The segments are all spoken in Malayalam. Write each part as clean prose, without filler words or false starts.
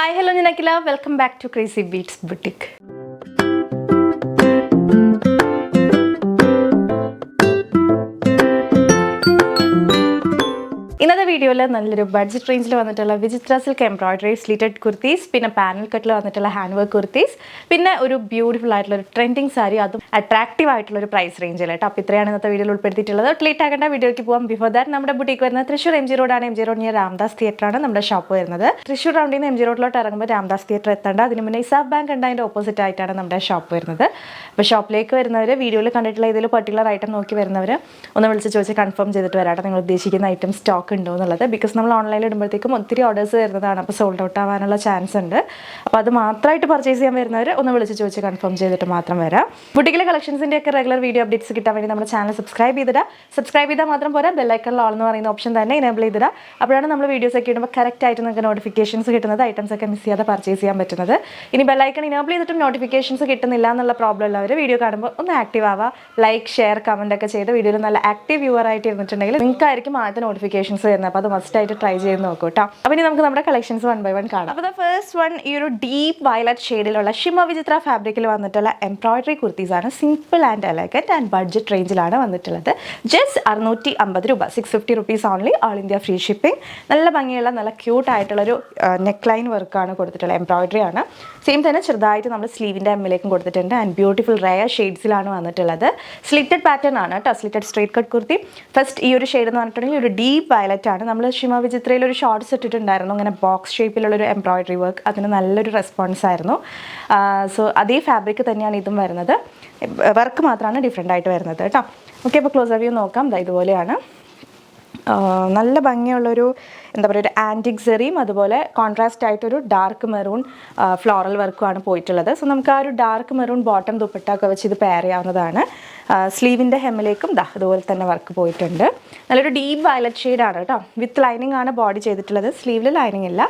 Hi, hello Ninakila. Welcome back to Crazy Beats Boutique. ഇന്നത്തെ വീഡിയോയിൽ നല്ലൊരു ബഡ്ജറ്റ് റേഞ്ചിൽ വന്നിട്ടുള്ള വിചിത്ര സിൽക്ക് എംബ്രോയിഡറി സ്ലിറ്റഡ് കുർത്തീസ്, പിന്നെ പാനൽ കട്ടിൽ വന്നിട്ടുള്ള ഹാൻഡ് വർക്ക് കുർത്തീസ്, പിന്നെ ഒരു ബ്യൂട്ടിഫുൾ ആയിട്ടുള്ള ഒരു ട്രെൻഡിങ് സാരി, അതും അട്രാക്റ്റീവ് ആയിട്ടുള്ള ഒരു പ്രൈസ് റേഞ്ചിൽ കേട്ടോ. അപ്പോൾ ഇത്രയാണ് ഇന്നത്തെ വീഡിയോയിൽ ഉൾപ്പെടുത്തിയിട്ടുള്ളത്. ലേറ്റ് ആകേണ്ട വീഡിയോയ്ക്ക് പോകാം. ബിഫോർ ദാറ്റ് നമ്മുടെ ബുട്ടീക്ക് വരുന്നത് തൃശ്ശൂർ MG റോഡാണ്. MG റോഡ് നിയർ രാംദാസ് തിയേറ്ററാണ് നമ്മുടെ ഷോപ്പ് വരുന്നത്. തൃശ്ശൂർ റൗണ്ടിൽ നിന്ന് MG റോഡിലോട്ട് ഇറങ്ങുമ്പോൾ രാംദാസ് തിയേറ്റർ എത്തേണ്ട, അതിന് മുന്നേ ഇസാഫ് ബാങ്ക് ഉണ്ട്, അതിൻ്റെ ഓപ്പോസിറ്റ് ആയിട്ടാണ് നമ്മുടെ ഷോപ്പ് വരുന്നത്. അപ്പോൾ ഷോപ്പിലേക്ക് വരുന്നവർ, വീഡിയോയിൽ കണ്ടിട്ടുള്ള ഇതിൽ പർട്ടിക്കുലർ ഐറ്റം നോക്കി വരുന്നവർ ഒന്ന് വിളിച്ച് ചോദിച്ച് കൺഫേം ചെയ്തിട്ട് വരാട്ടെ നിങ്ങൾ ഉദ്ദേശിക്കുന്ന ഐറ്റം സ്റ്റോക്ക് ഉണ്ടോ എന്നുള്ളത്. ബിക്കോസ് നമ്മൾ ഓൺലൈനിൽ ഇടുമ്പോഴത്തേക്കും ഒത്തിരി ഓർഡേഴ്സ് വരുന്നതാണ്, അപ്പോൾ സോൾഡ് ഔട്ട് ആവാനുള്ള ചാൻസ് ഉണ്ട്. അപ്പോൾ അത് മാത്രമായിട്ട് പർച്ചേസ് ചെയ്യാൻ വരുന്നവർ ഒന്ന് വിളിച്ച് ചോദിച്ച് കൺഫേം ചെയ്തിട്ട് മാത്രം വരാം. ബുട്ടിക്കിലെ കളക്ഷൻസിൻ്റെ ഒക്കെ റെഗുലർ വീഡിയോ അപ്ഡേറ്റ്സ് കിട്ടാൻ വേണ്ടി നമ്മുടെ ചാനൽ സബ്സ്ക്രൈബ് ചെയ്താൽ മാത്രം പോരാ, ബെല്ലൈക്കണിൽ ഓൾ എന്ന് പറയുന്ന ഓപ്ഷൻ തന്നെ എനേബിൾ ചെയ്തിടാം. അപ്പോഴാണ് നമ്മൾ വീഡിയോസ് ഒക്കെ ഇടുമ്പോൾ കറക്റ്റായിട്ട് നിങ്ങൾക്ക് നോട്ടിഫിക്കേഷൻസ് കിട്ടുന്നത്, ഐറ്റംസ് ഒക്കെ മിസ് ചെയ്യാതെ പർച്ചേസ് ചെയ്യാൻ പറ്റുന്നത്. ഇനി ബെല്ലൈക്കൺ ഇനേബിൾ ചെയ്തിട്ടും നോട്ടിഫിക്കേഷൻസ് കിട്ടുന്നില്ല എന്നുള്ള പ്രോബ്ലം ഉള്ളവർ വീഡിയോ കാണുമ്പോൾ ഒന്ന് ആക്റ്റീവ് ആവുക, ലൈക്ക് ഷെയർ കമൻ്റ് ഒക്കെ ചെയ്ത് വീഡിയോയിൽ നല്ല ആക്റ്റീവ് വ്യൂവർ ആയിട്ട് ഇരുന്നിട്ടുണ്ടെങ്കിൽ നിങ്ങൾക്കായിരിക്കും ആദ്യത്തെ നോട്ടിഫിക്കേഷൻസ് വരുന്നത്. അപ്പോൾ അത് മസ്റ്റായിട്ട് ട്രൈ ചെയ്ത് നോക്കൂ കേട്ടോ. അപ്പോൾ ഇനി നമുക്ക് നമ്മുടെ കളക്ഷൻസ് വൺ ബൈ വൺ കാണാം. അപ്പോൾ ഫസ്റ്റ് വൺ ഈ ഒരു ഡീപ്പ് വയലറ്റ് ഷെയ്ഡിലുള്ള ഷിമ വിചിത്ര ഫാബ്രിക്കിൽ വന്നിട്ടുള്ള എംബ്രോയിഡറി കുർത്തീസാണ്. Simple and elegant and budget റേഞ്ചിലാണ് വന്നിട്ടുള്ളത്. ജസ്റ്റ് 650 രൂപ, 650 rupees only, all India free shipping. നല്ല ഭംഗിയുള്ള നല്ല ക്യൂട്ട് ആയിട്ടുള്ളൊരു നെക്ക് ലൈൻ വർക്കാണ് കൊടുത്തിട്ടുള്ളത്, എംബ്രോയിഡറി ആണ്. സെയിം തന്നെ ചെറുതായിട്ട് നമ്മൾ സ്ലീവിൻ്റെ എമ്മിലേക്കും കൊടുത്തിട്ടുണ്ട്. ആൻഡ് ബ്യൂട്ടിഫുൾ റയർ ഷെയ്ഡ്സിലാണ് വന്നിട്ടുള്ളത്. സ്ലിറ്റഡ് പാറ്റേൺ ആണ് കേട്ടോ, slitted straight cut kurti. First ഈ ഒരു ഷെയ്ഡ് എന്ന് പറഞ്ഞിട്ടുണ്ടെങ്കിൽ ഒരു ഡീപ്പ് വയലറ്റ് ആണ്. നമ്മൾ ഷിമ വിചിത്രയിൽ ഒരു ഷോർട്ട്സ് ഇട്ടിട്ടുണ്ടായിരുന്നു, ഇങ്ങനെ ബോക്സ് ഷേപ്പിലുള്ളൊരു എംബ്രോയിഡറി വർക്ക്, അതിന് നല്ലൊരു റെസ്പോൺസ് ആയിരുന്നു. സോ അതേ ഫാബ്രിക് തന്നെയാണ് ഇതും വരുന്നത്, വർക്ക് മാത്രമാണ് ഡിഫറെൻ്റ് ആയിട്ട് വരുന്നത് കേട്ടോ. ഓക്കെ, അപ്പോൾ ക്ലോസ് വ്യൂ നോക്കാം. ഇതുപോലെയാണ് നല്ല ഭംഗിയുള്ളൊരു എന്താ പറയുക, ഒരു ആൻറ്റിക് സെറിയും അതുപോലെ കോൺട്രാസ്റ്റ് ആയിട്ടൊരു ഡാർക്ക് മെറൂൺ ഫ്ലോറൽ വർക്കുമാണ് പോയിട്ടുള്ളത്. സോ നമുക്ക് ആ ഒരു ഡാർക്ക് മെറൂൺ ബോട്ടം ദുപ്പട്ടൊക്കെ വെച്ച് ഇത് പെയർ ചെയ്യാവുന്നതാണ്. സ്ലീവിൻ്റെ ഹെമ്മിലേക്കും അതുപോലെ തന്നെ വർക്ക് പോയിട്ടുണ്ട്. നല്ലൊരു ഡീപ്പ് വയലറ്റ് ഷെയ്ഡാണ് കേട്ടോ. വിത്ത് ലൈനിങ് ആണ് ബോഡി ചെയ്തിട്ടുള്ളത്, സ്ലീവിൽ ലൈനിങ് ഇല്ല,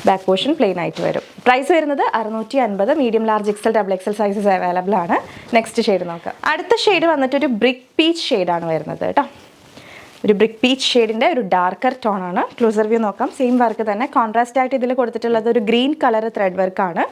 ബാക്ക് പോർഷൻ പ്ലെയിൻ ആയിട്ട് വരും. പ്രൈസ് വരുന്നത് 650. Medium large XL XXL sizes available ആണ്. നെക്സ്റ്റ് ഷെയ്ഡ് നോക്കാം. അടുത്ത ഷെയ്ഡ് വന്നിട്ടൊരു ബ്രിക്ക് പീച്ച് ഷെയ്ഡാണ് വരുന്നത് കേട്ടോ. ഒരു ബ്രിക്ക് പീച്ച് ഷെയ്ഡിൻ്റെ ഒരു ഡാർക്കർ ടോണാണ്. ക്ലോസർ വ്യൂ നോക്കാം. സെയിം വർക്ക് തന്നെ, കോൺട്രാസ്റ്റ് ആയിട്ട് ഇതിൽ കൊടുത്തിട്ടുള്ളത് ഒരു ഗ്രീൻ കളർ ത്രെഡ് വർക്കാണ്.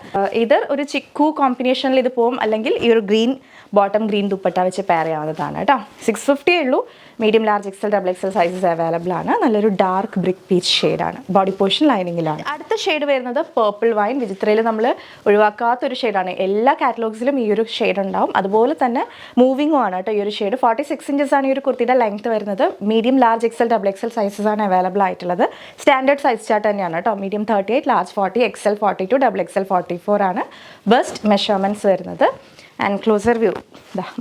ഇത് ഒരു ചിക്കു കോമ്പിനേഷനിൽ ഇത് പോകും, അല്ലെങ്കിൽ ഈ ഒരു ഗ്രീൻ ബോട്ടം ഗ്രീൻ ദുപ്പട്ട വെച്ച് പെയർ ചെയ്യാവുന്നതാണ് കേട്ടോ. 650 ഉള്ളൂ. Medium large XL XXL sizes available ആണ്. നല്ലൊരു ഡാർക്ക് ബ്രിക്ക് പീച്ച് ഷെയ്ഡാണ്. ബോഡി പോർഷൻ ലൈനിങ്ങിലാണ്. അടുത്ത ഷെയ്ഡ് വരുന്നത് പേർപ്പിൾ വൈൻ. വിചിത്രയിൽ നമ്മൾ ഒഴിവാക്കാത്തൊരു ഷെയ്ഡാണ്. എല്ലാ കാറ്റലോഗ്സിലും ഈ ഒരു ഷെയ്ഡ് ഉണ്ടാവും. അതുപോലെ തന്നെ മൂവിങ്ങും ആണ് കേട്ടോ ഈ ഒരു ഷെയ്ഡ്. 46 ഇഞ്ചസ് ആണ് ഈ ഒരു കുർത്തിയുടെ ലെങ്ത് വരുന്നത്. Medium large XL XXL sizes ആണ് അവൈലബിൾ ആയിട്ടുള്ളത്. സ്റ്റാൻഡേർഡ് സൈസ് ചാർട്ട് തന്നെയാണ് കേട്ടോ. മീഡിയം 38, ലാർജ് 40, XL 42, XXL 44 ആണ് ബെസ്റ്റ് മെഷർമെൻറ്റ്സ് വരുന്നത്. And closer view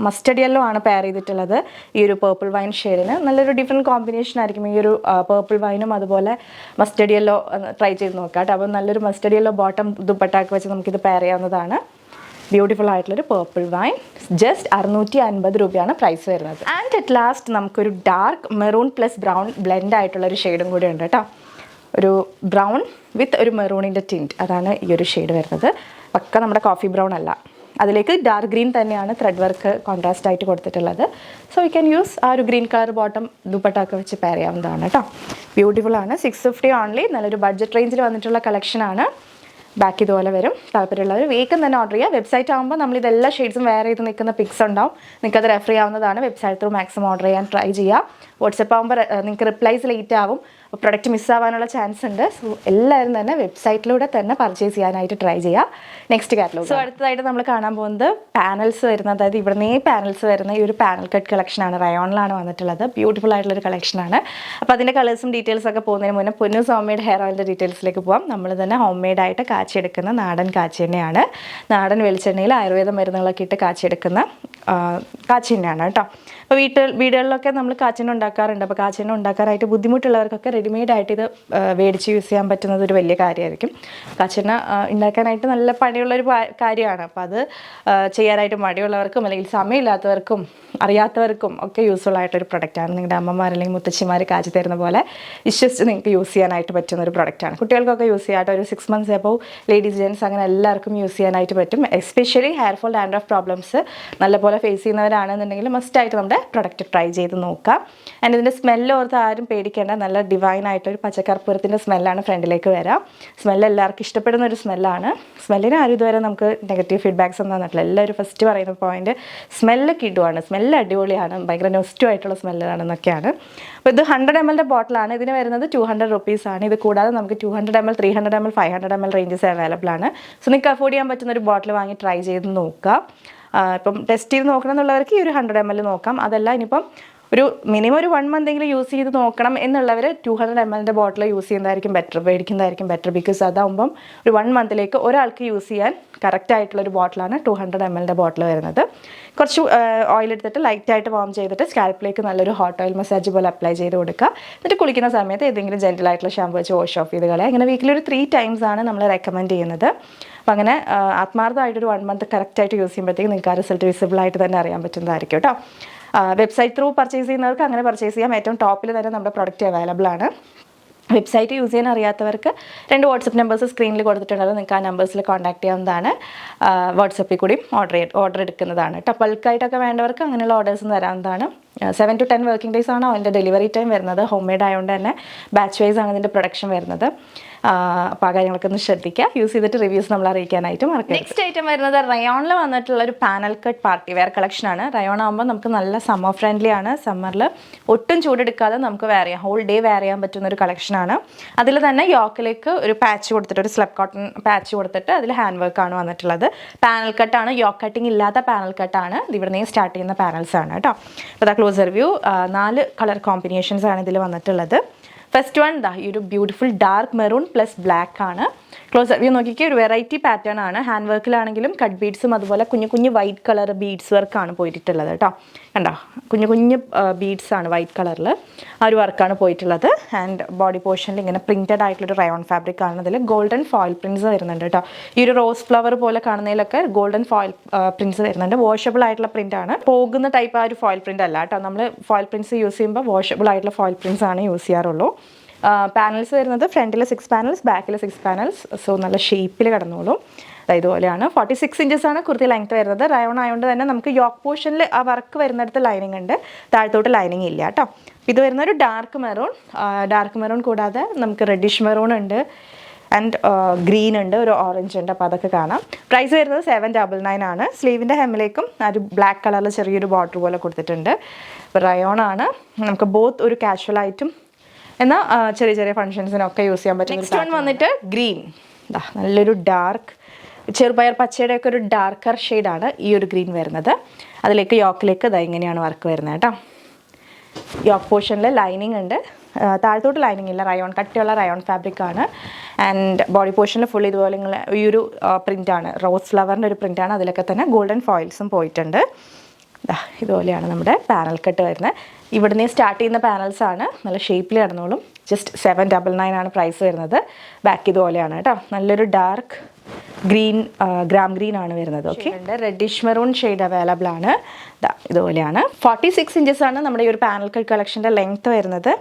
mustard yellow ആണ് പെയർ ചെയ്തിട്ടുള്ളത് ഈ ഒരു പേർപ്പിൾ വൈൻ ഷെയ്ഡിന്. നല്ലൊരു ഡിഫറെൻറ്റ് കോമ്പിനേഷൻ ആയിരിക്കും ഈ ഒരു പേർപ്പിൾ വൈനും അതുപോലെ മസ്റ്റർഡ് യെല്ലോ ട്രൈ ചെയ്ത് നോക്കാം കേട്ടോ. അപ്പോൾ നല്ലൊരു മസ്റ്റർഡ് യെല്ലോ ബോട്ടം ദുപ്പട്ടാക്ക് വെച്ച് നമുക്കിത് പെയർ ചെയ്യാവുന്നതാണ്. ബ്യൂട്ടിഫുൾ ആയിട്ടുള്ളൊരു പേർപ്പിൾ വൈൻ. ജസ്റ്റ് 650 രൂപയാണ് പ്രൈസ് വരുന്നത്. ആൻഡ് അറ്റ് ലാസ്റ്റ് നമുക്കൊരു dark maroon plus brown blend ആയിട്ടുള്ളൊരു ഷെയ്ഡും കൂടി ഉണ്ട് കേട്ടോ. ഒരു ബ്രൗൺ വിത്ത് ഒരു മെറൂണിൻ്റെ ടിൻറ്റ്, അതാണ് ഈ ഒരു ഷെയ്ഡ് വരുന്നത്. പക്ക നമ്മുടെ കോഫി ബ്രൗൺ അല്ല, അതിലേക്ക് ഡാർക്ക് ഗ്രീൻ തന്നെയാണ് ത്രെഡ് വർക്ക് കോൺട്രാസ്റ്റ് ആയിട്ട് കൊടുത്തിട്ടുള്ളത്. സോ യു ക്യാൻ യൂസ് ആ ഒരു ഗ്രീൻ കളർ ബോട്ടം ദുപ്പട്ടൊക്കെ വെച്ച് പെയർ ചെയ്യാവുന്നതാണ് കേട്ടോ. ബ്യൂട്ടിഫുൾ ആണ്. 650 ഓൺലി. നല്ലൊരു ബഡ്ജറ്റ് റേഞ്ചിൽ വന്നിട്ടുള്ള കളക്ഷനാണ്. ബാക്ക് ഇതുപോലെ വരും. താല്പര്യമുള്ളവർ വേഗം തന്നെ ഓർഡർ ചെയ്യുക. വെബ്സൈറ്റ് ആകുമ്പോൾ നമ്മളിതെല്ലാ ഷെയ്ഡ്സും വെയർ ചെയ്ത് നിൽക്കുന്ന പിക്സ് ഉണ്ടാവും, നിങ്ങൾക്കത് റെഫർ ചെയ്യാവുന്നതാണ്. വെബ്സൈറ്റ് ത്രൂ മാക്സിമം ഓർഡർ ചെയ്യാൻ ട്രൈ ചെയ്യുക. വാട്സപ്പ് ആകുമ്പോൾ നിങ്ങൾക്ക് റിപ്ലൈസ് ലേറ്റ് ആവും, അപ്പോൾ പ്രൊഡക്റ്റ് മിസ്സാവാനുള്ള ചാൻസ് ഉണ്ട്. സോ എല്ലാവരും തന്നെ വെബ്സൈറ്റിലൂടെ തന്നെ പർച്ചേസ് ചെയ്യാനായിട്ട് ട്രൈ ചെയ്യുക. Next catalogue. സോ അടുത്തതായിട്ട് നമ്മൾ കാണാൻ പോകുന്നത് പാനൽസ് വരുന്ന, അതായത് ഇവിടുന്ന് പാനൽസ് വരുന്ന ഈ ഒരു പാനൽ കട്ട് കളക്ഷനാണ്. റയോണിലാണ് വന്നിട്ടുള്ളത്. ബ്യൂട്ടിഫുൾ ആയിട്ടുള്ളൊരു കളക്ഷനാണ്. അപ്പോൾ അതിൻ്റെ കളേഴ്സും ഡീറ്റെയിൽസ് ഒക്കെ പോകുന്നതിന് മുന്നേ പൊന്നൂസ് ഹോം മെയ്ഡ് ഹെയർ ഓയിലിൻ്റെ ഡീറ്റെയിൽസിലേക്ക് പോകാം. നമ്മൾ തന്നെ ഹോം മെയ്ഡായിട്ട് കാച്ചിയെടുക്കുന്ന നാടൻ കാച്ചിയെണ്ണയാണ്. നാടൻ വെളിച്ചെണ്ണയിൽ ആയുർവേദ മരുന്നുകളൊക്കെ ഇട്ട് കാച്ചിയെടുക്കുന്ന കാച്ചിയെണ്ണയാണ് കേട്ടോ. അപ്പോൾ വീടുകളിലൊക്കെ നമ്മൾ കാച്ചിയെണ്ണ ഉണ്ടാക്കാറുണ്ട്. അപ്പോൾ കാച്ചിയെണ്ണ ഉണ്ടാക്കാനായിട്ട് ബുദ്ധിമുട്ടുള്ളവർക്കൊക്കെ റെഡിമെയ്ഡായിട്ട് ഇത് മേടിച്ച് യൂസ് ചെയ്യാൻ പറ്റുന്നത് ഒരു വലിയ കാര്യമായിരിക്കും. കാച്ചിയെണ്ണ ഉണ്ടാക്കാനായിട്ട് നല്ല പണിയുള്ളൊരു കാര്യമാണ്. അപ്പോൾ അത് ചെയ്യാനായിട്ട് മടിയുള്ളവർക്കും അല്ലെങ്കിൽ സമയമില്ലാത്തവർക്കും അറിയാത്തവർക്കും ഒക്കെ യൂസ്ഫുൾ ആയിട്ടൊരു പ്രൊഡക്റ്റാണ്. നിങ്ങളുടെ അമ്മമാർ അല്ലെങ്കിൽ മുത്തശ്ശിമാർ കാച്ചി തരുന്ന പോലെ വിശ്വസിച്ച് നിങ്ങൾക്ക് യൂസ് ചെയ്യാനായിട്ട് പറ്റുന്ന ഒരു പ്രൊഡക്റ്റാണ്. കുട്ടികൾക്കൊക്കെ യൂസ് ചെയ്യാനായിട്ട് ഒരു 6 months എബോവ് ലേഡീസ് ജെൻസ് അങ്ങനെ എല്ലാവർക്കും യൂസ് ചെയ്യാനായിട്ട് പറ്റും. Especially hair fall dandruff problems നല്ലപോലെ ഫേസ് ചെയ്യുന്നവരാണെന്നുണ്ടെങ്കിൽ മസ്റ്റായിട്ട് നമ്മുടെ പ്രൊഡക്റ്റ് ട്രൈ ചെയ്ത് നോക്കാം. ആൻഡ് ഇതിൻ്റെ സ്മെല്ല് ഓർത്ത് ആരും പേടിക്കേണ്ട. നല്ല ഡിവൈൻ ആയിട്ടൊരു പച്ചക്കർപ്പൂരത്തിൻ്റെ സ്മെല്ലാണ് ഫ്രണ്ടിലേക്ക് വരാം. സ്മെല്ല് എല്ലാവർക്കും ഇഷ്ടപ്പെടുന്ന ഒരു സ്മെല്ലാണ്. സ്മെല്ലിന് ആരും ഇതുവരെ നമുക്ക് നെഗറ്റീവ് ഫീഡ്ബാക്സ് ഒന്നും തന്നിട്ടില്ല. എല്ലാവരും ഫസ്റ്റ് പറയുന്ന പോയിന്റ് സ്മെല്ല് കിടുവാണ്, സ്മെല്ല് അടിപൊളിയാണ്, ഭയങ്കര നെസ്റ്റീവ് ആയിട്ടുള്ള സ്മെല്ലാണെന്നൊക്കെയാണ്. അപ്പോൾ ഇത് 100 ml ബോട്ടിലാണ്. ഇതിന് വരുന്നത് 200 rupees. ഇത് കൂടാതെ നമുക്ക് 200 ml, 300 ml, 500 ml ranges available ആണ്. സോ നിങ്ങൾക്ക് അഫോർഡ് ചെയ്യാൻ പറ്റുന്ന ഒരു ബോട്ടിൽ വാങ്ങി ട്രൈ ചെയ്ത് നോക്കുക. ഇപ്പം ടെസ്റ്റ് ചെയ്ത് നോക്കണം എന്നുള്ളവർക്ക് ഈ ഒരു 100 ml നോക്കാം. അതല്ല ഇനിയിപ്പം ഒരു മിനിമം ഒരു 1 month എങ്കിലും യൂസ് ചെയ്ത് നോക്കണം എന്നുള്ളവർ 200 ml ബോട്ടിൽ യൂസ് ചെയ്യുന്നതായിരിക്കും ബെറ്റർ, മേടിക്കുന്നതായിരിക്കും ബെറ്റർ. ബിക്കോസ് അതാകുമ്പം ഒരു 1 month ഒരാൾക്ക് യൂസ് ചെയ്യാൻ കറക്റ്റ് ആയിട്ടുള്ളൊരു ബോട്ടിലാണ് 200 ml ബോട്ടിൽ വരുന്നത്. കുറച്ച് ഓയിൽ എടുത്തിട്ട് ലൈറ്റായിട്ട് വാം ചെയ്തിട്ട് സ്കാൽപ്പിലേക്ക് നല്ലൊരു ഹോട്ട് ഓയിൽ മസാജ് പോലെ അപ്ലൈ ചെയ്ത് കൊടുക്കുക. എന്നിട്ട് കുളിക്കുന്ന സമയത്ത് ഏതെങ്കിലും ജെൻറ്റൽ ആയിട്ടുള്ള ഷാമ്പു വെച്ച് വാഷ് ഓഫ് ചെയ്ത് കളയുക. ഇങ്ങനെ വീക്കിലി ഒരു 3 times ആണ് നമ്മൾ റെക്കമെൻഡ് ചെയ്യുന്നത്. അപ്പം അങ്ങനെ ആത്മാർത്ഥമായിട്ടൊരു 1 month കറക്റ്റായിട്ട് യൂസ് ചെയ്യുമ്പോഴത്തേക്ക് നിങ്ങൾക്ക് ആ റിസൾട്ട് വിസിബിൾ ആയിട്ട് തന്നെ അറിയാൻ പറ്റുന്നതായിരിക്കും കേട്ടോ. വെബ്സൈറ്റ് ത്രൂ പർച്ചേസ് ചെയ്യുന്നവർക്ക് അങ്ങനെ പർച്ചേസ് ചെയ്യാം. ഏറ്റവും ടോപ്പിൽ തന്നെ നമ്മുടെ പ്രൊഡക്റ്റ് അവൈലബിൾ ആണ്. വെബ്സൈറ്റ് യൂസ് ചെയ്യാൻ അറിയാത്തവർക്ക് 2 വാട്സപ്പ് നമ്പേഴ്സ് സ്ക്രീനിൽ കൊടുത്തിട്ടുണ്ടല്ലോ, നിങ്ങൾക്ക് ആ നമ്പേഴ്സിൽ കോൺടാക്ട് ചെയ്യാവുന്നതാണ്. വാട്സപ്പിൽ കൂടിയും ഓർഡർ എടുക്കുന്നതാണ് കേട്ടോ. ബൾക്കായിട്ടൊക്കെ വേണ്ടവർക്ക് അങ്ങനെയുള്ള ഓർഡേഴ്സും തരാവുന്നതാണ്. 7 to 10 വർക്കിംഗ് ഡേയ്സ് ആണ് അതിൻ്റെ ഡെലിവറി ടൈം വരുന്നത്. ഹോം മെയ്ഡ് ആയതുകൊണ്ട് തന്നെ ബാച്ച് വൈസ് ആണ് ഇതിൻ്റെ പ്രൊഡക്ഷൻ വരുന്നത്. അപ്പോൾ ആ കാര്യങ്ങളൊക്കെ ഒന്ന് ശ്രദ്ധിക്കുക. യൂസ് ചെയ്തിട്ട് റിവ്യൂസ് നമ്മൾ അറിയിക്കാനായിട്ട് മറക്കരുത്. നെക്സ്റ്റ് ഐറ്റം വരുന്നത് റയോണിൽ വന്നിട്ടുള്ള ഒരു പാനൽ കട്ട് പാർട്ടി വെയർ കളക്ഷനാണ്. റയോൺ ആകുമ്പോൾ നമുക്ക് നല്ല സമ്മർ ഫ്രണ്ട്ലി ആണ്. സമ്മറിൽ ഒട്ടും ചൂടെടുക്കാതെ നമുക്ക് വെയർ ചെയ്യാം, ഹോൾ ഡേ വെയർ ചെയ്യാൻ പറ്റുന്ന ഒരു കളക്ഷനാണ്. അതിൽ തന്നെ യോക്കിലേക്ക് ഒരു പാച്ച് കൊടുത്തിട്ട്, ഒരു സ്ലബ് കോട്ടൺ പാച്ച് കൊടുത്തിട്ട് അതിൽ ഹാൻഡ് വർക്കാണ് വന്നിട്ടുള്ളത്. പാനൽ കട്ടാണ്, യോക്ക് കട്ടിങ് ഇല്ലാത്ത പാനൽ കട്ടാണ്. ഇത് ഇവിടെ നിന്ന് സ്റ്റാർട്ട് ചെയ്യുന്ന പാനൽസ് ആണ് കേട്ടോ. അപ്പോൾ ക്ലോസർ വ്യൂ 4 കളർ കോമ്പിനേഷൻസ് ആണ് ഇതിൽ വന്നിട്ടുള്ളത്. ഫസ്റ്റ് വൺ ഈ ഒരു beautiful dark maroon plus black ആണ്. ക്ലോസ് വ്യൂ നോക്കിക്കേ, ഒരു വെറൈറ്റി പാറ്റേൺ ആണ്. ഹാൻഡ് വർക്കിലാണെങ്കിലും കട്ട് ബീഡ്സും അതുപോലെ കുഞ്ഞു കുഞ്ഞു വൈറ്റ് കളർ ബീഡ്സ് വർക്കാണ് പോയിട്ടുള്ളത് കേട്ടോ. കണ്ടോ, കുഞ്ഞു കുഞ്ഞു ബീഡ്സ് ആണ് വൈറ്റ് കളറിൽ ആ ഒരു വർക്കാണ് പോയിട്ടുള്ളത്. ആൻഡ് ബോഡി പോർഷനിൽ ഇങ്ങനെ പ്രിൻറ്റഡ് ആയിട്ടുള്ളൊരു റയോൺ ഫാബ്രിക് ആണ്. അതിൽ ഗോൾഡൻ ഫോയിൽ പ്രിൻറ്റ്സ് വരുന്നുണ്ട് കേട്ടോ. ഈ ഒരു റോസ് ഫ്ലവർ പോലെ കാണുന്നതിലൊക്കെ ഗോൾഡൻ ഫോയിൽ പ്രിൻറ്റ്സ് വരുന്നുണ്ട്. വാഷബിൾ ആയിട്ടുള്ള പ്രിൻ്റ് ആണ്. പോകുന്ന ടൈപ്പ് ആ ഒരു ഫോയിൽ പ്രിൻ്റ് അല്ല കേട്ടോ. നമ്മൾ ഫോയിൽ പ്രിൻറ്റ്സ് യൂസ് ചെയ്യുമ്പോൾ വാഷബിൾ ആയിട്ടുള്ള ഫോയിൽ പ്രിൻറ്റ്സ് ആണ് യൂസ് ചെയ്യാറുള്ളൂ. പാനൽസ് വരുന്നത് ഫ്രണ്ടിൽ 6 panels, ബാക്കിൽ 6 panels. സോ നല്ല ഷേപ്പിൽ കിടന്നോളും. ഇതുപോലെയാണ്. 46 inches ആണ് കുർത്തി ലെങ്ത് വരുന്നത്. റയോൺ ആയതുകൊണ്ട് തന്നെ നമുക്ക് യോക്ക് പോർഷനിൽ ആ വർക്ക് വരുന്നിടത്ത് ലൈനിങ് ഉണ്ട്, താഴത്തോട്ട് ലൈനിങ് ഇല്ല കേട്ടോ. ഇത് വരുന്ന ഒരു ഡാർക്ക് മെറൂൺ കൂടാതെ നമുക്ക് റെഡിഷ് മെറൂൺ ഉണ്ട് ആൻഡ് ഗ്രീൻ ഉണ്ട്, ഒരു ഓറഞ്ച് ഉണ്ട്. അപ്പോൾ അതൊക്കെ കാണാം. പ്രൈസ് വരുന്നത് 799 ആണ്. സ്ലീവിൻ്റെ ഹെമ്മിലേക്കും ഒരു ബ്ലാക്ക് കളറിൽ ചെറിയൊരു ബോർഡർ പോലെ കൊടുത്തിട്ടുണ്ട്. അപ്പോൾ റയോൺ ആണ്. നമുക്ക് ബോത്ത് ഒരു കാഷ്വൽ ആയിട്ടും എന്നാൽ ചെറിയ ചെറിയ ഫംഗ്ഷൻസിനൊക്കെ യൂസ് ചെയ്യാൻ പറ്റും. നെക്സ്റ്റ് വൺ വന്നിട്ട് ഗ്രീൻ. നല്ലൊരു ഡാർക്ക് ചെറുപയർ പച്ചയുടെയൊക്കെ ഒരു ഡാർക്കർ ഷെയ്ഡാണ് ഈ ഒരു ഗ്രീൻ വരുന്നത്. അതിലേക്ക് യോക്കിലേക്ക് ഇങ്ങനെയാണ് വർക്ക് വരുന്നത് കേട്ടോ. യോക്ക് പോർഷനിൽ ലൈനിങ് ഉണ്ട്, താഴത്തോട്ട് ലൈനിങ് ഇല്ല. റയോൺ കട്ടിയുള്ള റയോൺ ഫാബ്രിക് ആണ്. ആൻഡ് ബോഡി പോർഷനിൽ ഫുൾ ഇതുപോലെ ഈ ഒരു പ്രിൻ്റാണ്, റോസ് ഫ്ലവറിൻ്റെ ഒരു പ്രിൻ്റാണ്. അതിലൊക്കെ തന്നെ ഗോൾഡൻ ഫോയിൽസും പോയിട്ടുണ്ട്. ഇതുപോലെയാണ് നമ്മുടെ പാനൽ കട്ട് വരുന്നത്. ഇവിടുന്ന് സ്റ്റാർട്ട് ചെയ്യുന്ന പാനൽസ് ആണ്. നല്ല ഷേപ്പിൽ കിടന്നോളും. ജസ്റ്റ് 799 ആണ് പ്രൈസ് വരുന്നത്. ബാക്ക് ഇതുപോലെയാണ് കേട്ടോ. നല്ലൊരു ഡാർക്ക് ഗ്രീൻ, ഗ്രാം ഗ്രീൻ ആണ് വരുന്നത്. Okay, reddish maroon shade available ആണ്. ഇതുപോലെയാണ്. 46 inches ആണ് നമ്മുടെ ഈ ഒരു പാനൽ കട്ട് കളക്ഷൻ്റെ ലെങ്ത്ത് വരുന്നത്.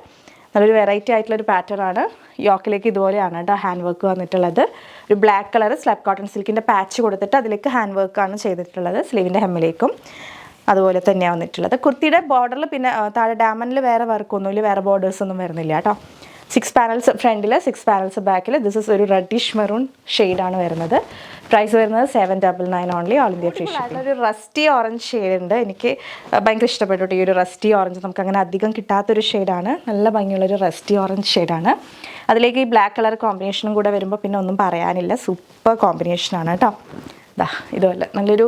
നല്ലൊരു വെറൈറ്റി ആയിട്ടുള്ളൊരു പാറ്റേൺ ആണ്. യോക്കിലേക്ക് ഇതുപോലെയാണ് കേട്ടോ ഹാൻഡ് വർക്ക് വന്നിട്ടുള്ളത്. ഒരു ബ്ലാക്ക് കളർ സ്ലബ് കോട്ടൺ സിൽക്കിൻ്റെ പാച്ച് കൊടുത്തിട്ട് അതിലേക്ക് ഹാൻഡ് വർക്കാണ് ചെയ്തിട്ടുള്ളത്. സ്ലീവിൻ്റെ ഹെമ്മിലേക്കും അതുപോലെ തന്നെയാണ് വന്നിട്ടുള്ളത്. കുർത്തിയുടെ ബോർഡറിൽ പിന്നെ താഴെ ഡാമനിൽ വേറെ വർക്കൊന്നുമില്ല, വേറെ ബോർഡേഴ്സ് ഒന്നും വരുന്നില്ല കേട്ടോ. 6 panels ഫ്രണ്ടിൽ, 6 panels ബാക്കിൽ. ദിസ് ഇസ് ഒരു റെഡിഷ് മെറൂൺ ഷെയ്ഡാണ് വരുന്നത്. പ്രൈസ് വരുന്നത് 799 only, all India free shipping. ഒരു റസ്റ്റി ഓറഞ്ച് ഷെയ്ഡ് ഉണ്ട്. എനിക്ക് ഭയങ്കര ഇഷ്ടപ്പെട്ടു ഈ ഒരു റസ്റ്റി ഓറഞ്ച്. നമുക്ക് അങ്ങനെ അധികം കിട്ടാത്തൊരു ഷെയ്ഡാണ്. നല്ല ഭംഗിയുള്ളൊരു റസ്റ്റി ഓറഞ്ച് ഷെയ്ഡാണ്. അതിലേക്ക് ഈ ബ്ലാക്ക് കളർ കോമ്പിനേഷനും കൂടെ വരുമ്പോൾ പിന്നെ ഒന്നും പറയാനില്ല, സൂപ്പർ കോമ്പിനേഷനാണ് കേട്ടോ. ഇതുപോലെ നല്ലൊരു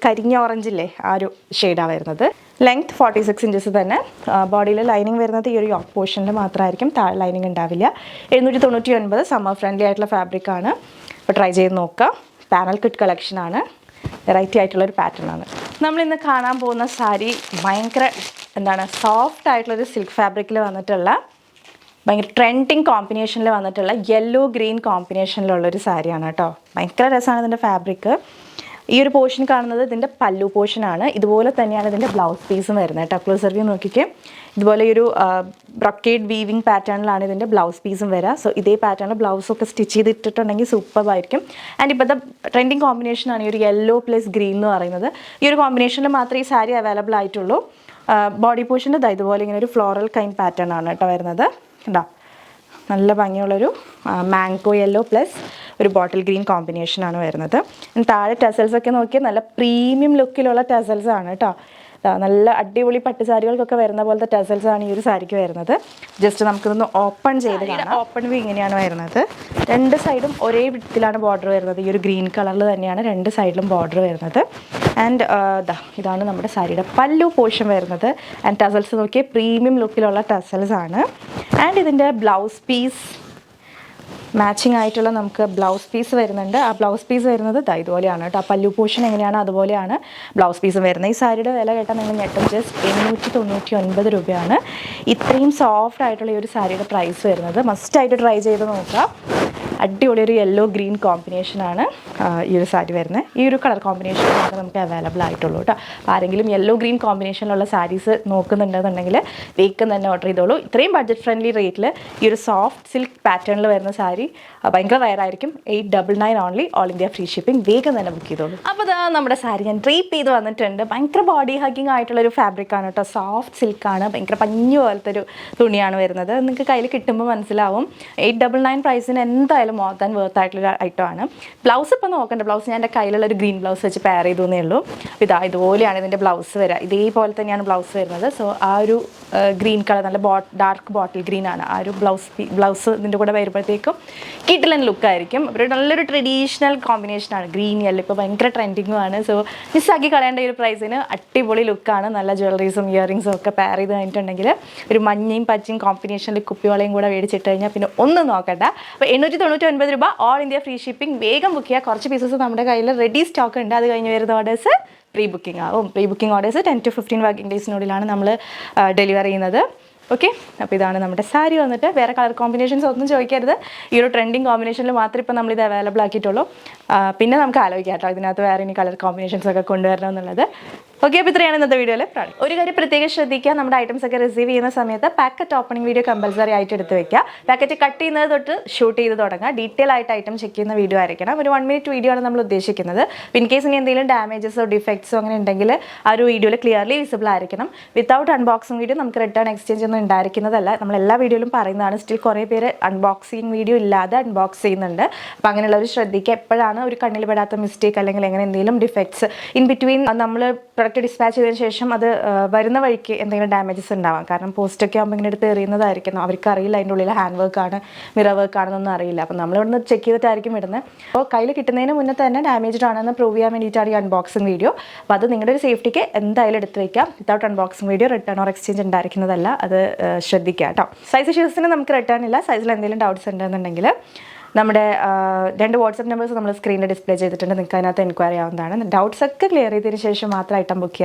കരിഞ്ഞ ഓറഞ്ചില്ലേ, ആ ഒരു ഷെയ്ഡാണ് വരുന്നത്. ലെങ്ത് 46 inches തന്നെ. ബോഡിയിൽ ലൈനിങ് വരുന്നത് ഈ ഒരു യോക്ക് പോർഷനിൽ മാത്രമായിരിക്കും, താഴെ ലൈനിങ് ഉണ്ടാവില്ല. 799 സമ്മർ ഫ്രണ്ട്ലി ആയിട്ടുള്ള ഫാബ്രിക് ആണ്. അപ്പോൾ ട്രൈ ചെയ്ത് നോക്കുക. പാനൽ കിട്ട് കളക്ഷനാണ്. വെറൈറ്റി ആയിട്ടുള്ളൊരു പാറ്റേൺ ആണ്. നമ്മളിന്ന് കാണാൻ പോകുന്ന സാരി ഭയങ്കര സോഫ്റ്റ് ആയിട്ടുള്ളൊരു സിൽക്ക് ഫാബ്രിക്കിൽ വന്നിട്ടുള്ള ഭയങ്കര ട്രെൻഡിങ് കോമ്പിനേഷനിൽ വന്നിട്ടുള്ള യെല്ലോ ഗ്രീൻ കോമ്പിനേഷനിലുള്ളൊരു സാരിയാണ് കേട്ടോ. ഭയങ്കര രസമാണ് ഇതിൻ്റെ ഫാബ്രിക്. ഈ ഒരു പോർഷൻ കാണുന്നത് ഇതിൻ്റെ പല്ലു പോർഷനാണ്. ഇതുപോലെ തന്നെയാണ് ഇതിൻ്റെ ബ്ലൗസ് പീസും വരുന്നത് കേട്ടോ. ക്ലോസർ വ്യൂ നോക്കിക്കേ. ഇതുപോലെ ഒരു ബ്രൊക്കേഡ് വീവിങ് പാറ്റേണിലാണ് ഇതിൻ്റെ ബ്ലൗസ് പീസും വരിക. സോ ഇതേ പാറ്റേണിൽ ബ്ലൗസൊക്കെ സ്റ്റിച്ച് ചെയ്തിട്ടുണ്ടെങ്കിൽ സൂപ്പറായിരിക്കും. ആൻഡ് ഇപ്പോഴത്തെ ട്രെൻഡിങ് കോമ്പിനേഷനാണ് ഈ ഒരു യെല്ലോ പ്ലസ് ഗ്രീൻ എന്ന് പറയുന്നത്. ഈ ഒരു കോമ്പിനേഷനിൽ മാത്രമേ ഈ സാരി അവൈലബിൾ ആയിട്ടുള്ളൂ. ബോഡി പോർഷൻ്റെ ഇതുപോലെ ഇങ്ങനെ ഒരു ഫ്ലോറൽ കൈൻഡ് പാറ്റേൺ ആണ് കേട്ടോ വരുന്നത്. കണ്ടോ, നല്ല ഭംഗിയുള്ളൊരു മാംഗോ യെല്ലോ പ്ലസ് ഒരു ബോട്ടിൽ ഗ്രീൻ കോമ്പിനേഷനാണ് വരുന്നത്. താഴെ ടെസൽസൊക്കെ നോക്കിയാൽ നല്ല പ്രീമിയം ലുക്കിലുള്ള ടെസൽസ് ആണ് കേട്ടോ. നല്ല അടിപൊളി പട്ട് സാരികൾക്കൊക്കെ വരുന്ന പോലത്തെ ടെസൽസ് ആണ് ഈ ഒരു സാരിക്ക് വരുന്നത്. ജസ്റ്റ് നമുക്കിതൊന്ന് ഓപ്പൺ ചെയ്ത് കാണാം. ഓപ്പൺ വ്യൂ ഇങ്ങനെയാണ് വരുന്നത്. രണ്ട് സൈഡും ഒരേ വിധത്തിലാണ് ബോർഡർ വരുന്നത്. ഈ ഒരു ഗ്രീൻ കളറിൽ തന്നെയാണ് രണ്ട് സൈഡിലും ബോർഡർ വരുന്നത്. ആൻഡ് ഇതാണ് നമ്മുടെ സാരിയുടെ പല്ലു പോർഷൻ വരുന്നത്. ആൻഡ് ടെസൽസ് നോക്കിയാൽ പ്രീമിയം ലുക്കിലുള്ള ടെസൽസ് ആണ്. ആൻഡ് ഇതിൻ്റെ ബ്ലൗസ് പീസ് മാച്ചിങ് ആയിട്ടുള്ള നമുക്ക് ബ്ലൗസ് പീസ് വരുന്നുണ്ട്. ആ ബ്ലൗസ് പീസ് വരുന്നത് ഇതുപോലെയാണ് കേട്ടോ. ആ പല്ലു പോർഷൻ എങ്ങനെയാണ് അതുപോലെയാണ് ബ്ലൗസ് പീസ് വരുന്നത്. ഈ സാരിയുടെ വില കേട്ടാൽ നിങ്ങൾ ഞെട്ടും. ജസ്റ്റ് 899 രൂപയാണ് ഇത്രയും സോഫ്റ്റ് ആയിട്ടുള്ള ഈ ഒരു സാരിയുടെ പ്രൈസ് വരുന്നത്. മസ്റ്റായിട്ട് ട്രൈ ചെയ്ത് നോക്കാം. അടിപൊളി ഒരു യെല്ലോ ഗ്രീൻ കോമ്പിനേഷനാണ് ഈ ഒരു സാരി വരുന്നത്. ഈ ഒരു കളർ കോമ്പിനേഷൻ മാത്രമേ നമുക്ക് അവൈലബിൾ ആയിട്ടുള്ളൂ കേട്ടോ. അപ്പോൾ ആരെങ്കിലും യെല്ലോ ഗ്രീൻ കോമ്പിനേഷനിലുള്ള സാരീസ് നോക്കുന്നുണ്ടെന്നുണ്ടെങ്കിൽ വേഗം തന്നെ ഓർഡർ ചെയ്തോളൂ. ഇത്രയും ബഡ്ജറ്റ് ഫ്രണ്ട്ലി റേറ്റിൽ ഈ ഒരു സോഫ്റ്റ് സിൽക്ക് പാറ്റേണിൽ വരുന്ന സാരി ഭയങ്കര റയർ ആയിരിക്കും. 899 only, all India free shipping. വേഗം തന്നെ ബുക്ക് ചെയ്തോളൂ. അപ്പോൾ നമ്മുടെ സാരി ഞാൻ ഡ്രേപ്പ് ചെയ്ത് വന്നിട്ടുണ്ട്. ഭയങ്കര ബോഡി ഹഗ്ഗിങ് ആയിട്ടുള്ളൊരു ഫാബ്രിക്കാണ് കേട്ടോ. സോഫ്റ്റ് സിൽക്കാണ്, ഭയങ്കര പഞ്ഞു പോലത്തെ ഒരു തുണിയാണ് വരുന്നത്. നിങ്ങൾക്ക് കയ്യിൽ കിട്ടുമ്പോൾ മനസ്സിലാവും. 899 പ്രൈസിന് എന്തായാലും മോർ ദാൻ വർത്ത് ആയിട്ടുള്ള ഐറ്റമാണ്. ബ്ലൗസ് ഇപ്പോൾ നോക്കണ്ട. ബ്ലൗസ് ഞാൻ എൻ്റെ കയ്യിലുള്ള ഒരു ഗ്രീൻ ബ്ലൗസ് വെച്ച് പെയർ ചെയ്തു എന്നേ ഉള്ളൂ. ഇതുപോലെയാണ് ഇതിൻ്റെ ബ്ലൗസ് വരിക. ഇതേപോലെ തന്നെയാണ് ബ്ലൗസ് വരുന്നത്. സോ ആ ഒരു ഗ്രീൻ കളർ നല്ല ഡാർക്ക് ബോട്ടിൽ ഗ്രീൻ ആണ് ആ ഒരു ബ്ലൗസ് ഇതിൻ്റെ കൂടെ വരുമ്പോഴത്തേക്കും കിഡിലൻ ലുക്കായിരിക്കും. ഒരു നല്ലൊരു ട്രഡീഷണൽ കോമ്പിനേഷനാണ്. ഗ്രീൻ യെല്ലോ ഇപ്പോൾ ഭയങ്കര ട്രെൻഡിങ്ങുമാണ്. സോ മിസ്സാക്കി കളയേണ്ട ഒരു പ്രൈസിന് അടിപൊളി ലുക്കാണ്. നല്ല ജ്വല്ലറീസും ഇയറിങ്സും ഒക്കെ പെയർ ചെയ്ത് കഴിഞ്ഞിട്ടുണ്ടെങ്കിൽ ഒരു മഞ്ഞയും പച്ചയും കോമ്പിനേഷനിൽ കുപ്പിവളയും കൂടെ മേടിച്ചിട്ട് കഴിഞ്ഞാൽ പിന്നെ ഒന്നും നോക്കണ്ട. അപ്പോൾ 899 രൂപ, ഓൾ ഇന്ത്യ ഫ്രീ ഷിപ്പിംഗ്. വേഗം ബുക്ക് ചെയ്യുക. കുറച്ച് പീസസ് നമ്മുടെ കയ്യിൽ റെഡി സ്റ്റോക്ക് ഉണ്ട്. അത് കഴിഞ്ഞ് വരുന്ന ഓർഡേഴ്സ് പ്രീ ബുക്കിംഗ് ആവും. Pre booking orders 10 to 15 working ഡേയ്സിനുള്ളിലാണ് നമ്മൾ ഡെലിവറി ചെയ്യുന്നത്. ഓക്കെ, അപ്പോൾ ഇതാണ് നമ്മുടെ സാരി വന്നിട്ട്. വേറെ കളർ കോമ്പിനേഷൻസ് ഒന്നും ചോദിക്കരുത്. ഈ ഒരു ട്രെൻഡിങ് കോമ്പിനേഷനിൽ മാത്രമേ ഇപ്പോൾ നമ്മളിത് അവൈലബിൾ ആക്കിയിട്ടുള്ളൂ. പിന്നെ നമുക്ക് ആലോചിക്കാം കേട്ടോ ഇതിനകത്ത് വേറെ ഇനി കളർ കോമ്പിനേഷൻസ് ഒക്കെ കൊണ്ടുവരണം എന്നുള്ളത്. ഓക്കെ, അപ്പോൾ ഇത്രയാണ് ഇന്നത്തെ വീഡിയോയിൽ പ്രോഡക്റ്റ്. ഒരു കാര്യം പ്രത്യേകം ശ്രദ്ധിക്കുക, നമ്മുടെ ഐറ്റംസ് ഒക്കെ റിസീവ് ചെയ്യുന്ന സമയത്ത് പാക്കറ്റ് ഓപ്പണിംഗ് വീഡിയോ കമ്പൽസറി ആയിട്ട് എടുത്ത് വെക്കുക. പാക്കറ്റ് കട്ട് ചെയ്യുന്നത് തൊട്ട് ഷൂട്ട് ചെയ്ത് തുടങ്ങുക. ഡീറ്റെയിൽ ആയിട്ട് ഐറ്റം ചെക്ക് ചെയ്യുന്ന വീഡിയോ ആയിരിക്കണം. ഒരു 1 minute വീഡിയോ ആണ് നമ്മൾ ഉദ്ദേശിക്കുന്നത്. ഇൻ കേസ് ഇനി എന്തെങ്കിലും ഡാമേജസോ ഡിഫക്ട്സോ അങ്ങനെ ഉണ്ടെങ്കിൽ ആ ഒരു വീഡിയോയിൽ ക്ലിയർലി വിസിബിൾ ആയിരിക്കണം. വിത്തൗട്ട് അൺബോക്സിംഗ് വീഡിയോ നമുക്ക് റിട്ടേൺ എക്സ്ചേഞ്ച് ഒന്നും ഉണ്ടായിരിക്കുന്നതല്ല. നമ്മൾ എല്ലാ വീഡിയോയിലും പറയുന്നതാണ്. സ്റ്റിൽ കുറേ പേര് അൺബോക്സിംഗ് വീഡിയോ ഇല്ലാതെ അൺബോക്സ് ചെയ്യുന്നുണ്ട്. അപ്പോൾ അങ്ങനെയുള്ളവർ ശ്രദ്ധിക്കുക. എപ്പോഴാണ് ഒരു കണ്ണിൽ പെടാത്ത മിസ്റ്റേക്ക് അല്ലെങ്കിൽ എങ്ങനെ എന്തെങ്കിലും ഡിഫക്ട്സ് ഇൻ ബിറ്റ്വീൻ നമ്മൾ പ്രൊഡക്റ്റ് ഡിസ്പാച്ച് ചെയ്തതിന് ശേഷം അത് വരുന്ന വഴിക്ക് എന്തെങ്കിലും ഡാമേജസ് ഉണ്ടാവാം. കാരണം പോസ്റ്റൊക്കെ ആകുമ്പോൾ ഇങ്ങനെ എടുത്ത് എറിയുന്നതായിരിക്കും. അവർക്ക് അറിയില്ല അതിൻ്റെ ഉള്ളിൽ ഹാൻഡ് വർക്കാണ് മിറർ വർക്കാണെന്നൊന്നും അറിയില്ല. അപ്പോൾ നമ്മളിവിടുന്ന് ചെക്ക് ചെയ്തിട്ടായിരിക്കും ഇടുന്നത്. അപ്പോൾ കയ്യിൽ കിട്ടുന്നതിന് മുന്നേ തന്നെ ഡാമേജ്ഡ് ആണെന്ന് പ്രൂവ് ചെയ്യാൻ വേണ്ടിയിട്ടാണ് ഈ അൺബോക്സിംഗ് വീഡിയോ. അപ്പോൾ അത് നിങ്ങളുടെ ഒരു സേഫ്റ്റിക്ക് എന്തായാലും എടുത്ത് വയ്ക്കാം. Without unboxing video return or exchange ഉണ്ടായിരിക്കുന്നതല്ല. അത് ശ്രദ്ധിക്കുക കേട്ടോ. സൈസ് ഇഷ്യൂസിന് നമുക്ക് റിട്ടേൺ ഇല്ല. സൈസിൽ എന്തെങ്കിലും ഡൗട്ട്സ് ഉണ്ടെന്നുണ്ടെങ്കിൽ നമ്മുടെ 2 വാട്സപ്പ് നമ്പേഴ്സ് നമ്മൾ സ്ക്രീനിൽ ഡിസ്പ്ലേ ചെയ്തിട്ടുണ്ട്. നിങ്ങൾക്ക് അതിനകത്ത് എൻക്വയറി ആവുന്നതാണ്. ഡൗട്ട്സ് ഒക്കെ ക്ലിയർ ചെയ്തതിന് ശേഷം മാത്രം ഐറ്റം ബുക്ക്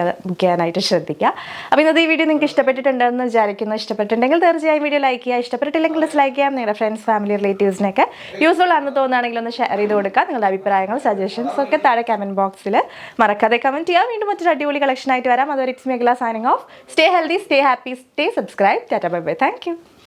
ചെയ്യാനായിട്ട് ശ്രദ്ധിക്കുക. അപ്പോൾ ഇന്നത്തെ ഈ വീഡിയോ നിങ്ങൾക്ക് ഇഷ്ടപ്പെട്ടിട്ടുണ്ടെന്ന് വിചാരിക്കുന്നു. ഇഷ്ടപ്പെട്ടിട്ടുണ്ടെങ്കിൽ തീർച്ചയായും വീഡിയോ ലൈക്ക് ചെയ്യുക. ഇഷ്ടപ്പെട്ടിട്ടില്ലെങ്കിൽ ഡിസ്ലൈക്ക് ചെയ്യാം. നിങ്ങളുടെ ഫ്രണ്ട്സ്, ഫാമിലി, റിലേറ്റീവ്സിനൊക്കെ യൂസ്ഫുൾ ആണെന്ന് തോന്നുകയാണെങ്കിൽ ഒന്ന് ഷെയർ ചെയ്ത് കൊടുക്കുക. നിങ്ങളുടെ അഭിപ്രായങ്ങൾ, സജഷൻസ് ഒക്കെ താഴെ കമൻറ്റ് ബോക്സിൽ മറക്കാതെ കമൻറ്റ് ചെയ്യാം. വീണ്ടും മറ്റൊരു അടിപൊളി കളക്ഷനായിട്ട് വരാം. അതൊരു ഇറ്റ്സ് മേഖല signing off. Stay healthy, stay happy, stay subscribe. Tata, bye bye. Thank you.